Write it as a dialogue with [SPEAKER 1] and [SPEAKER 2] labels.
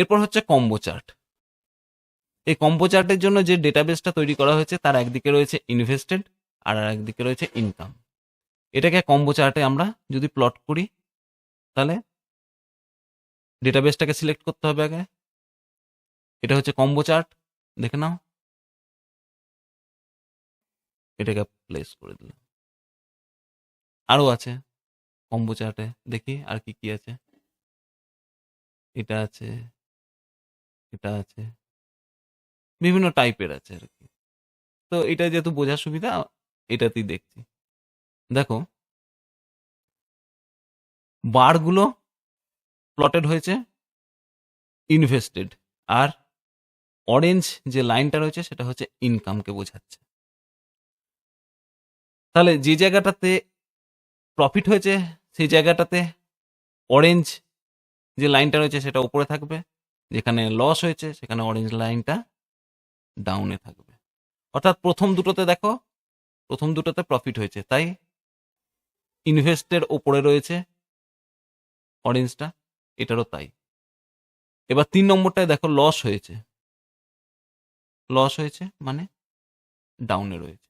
[SPEAKER 1] এরপর হচ্ছে combo chart. এই কম্বো চার্টের জন্য যে ডেটাবেসটা তৈরি করা হয়েছে তার একদিকে রয়েছে ইনভেস্টেড আর একদিকে রয়েছে ইনকাম। এটাকে কম্বো চার্টে আমরা যদি প্লট করি তাহলে ডেটাবেসটাকে সিলেক্ট করতে হবে আগে। এটা হচ্ছে কম্বো চার্ট, দেখে নাও। এটাকে প্লেস করে দিলাম। আরও আছে কম্বো চার্টে, দেখি আর কি কি আছে। এটা আছে, এটা আছে, বিভিন্ন টাইপের আছে আর কি। তো এটা যেহেতু বোঝার সুবিধা এটাতেই দেখছি। দেখো বারগুলো প্লটেড হয়েছে ইনভেস্টেড, আর অরেঞ্জ যে লাইনটা রয়েছে সেটা হচ্ছে ইনকামকে বোঝাচ্ছে। তাহলে যে জায়গাটাতে প্রফিট হয়েছে সেই জায়গাটাতে অরেঞ্জ যে লাইনটা রয়েছে সেটা উপরে থাকবে, যেখানে লস হয়েছে সেখানে অরেঞ্জ লাইনটা ডাউনে থাকবে। অর্থাৎ প্রথম দুটোতে দেখো, প্রথম দুটোতে প্রফিট হয়েছে তাই ইনভেস্টের ওপরে রয়েছে অরেঞ্জটা, এটারও তাই। এবার 3 নম্বরটায় দেখো লস হয়েছে, লস হয়েছে মানে ডাউনে রয়েছে।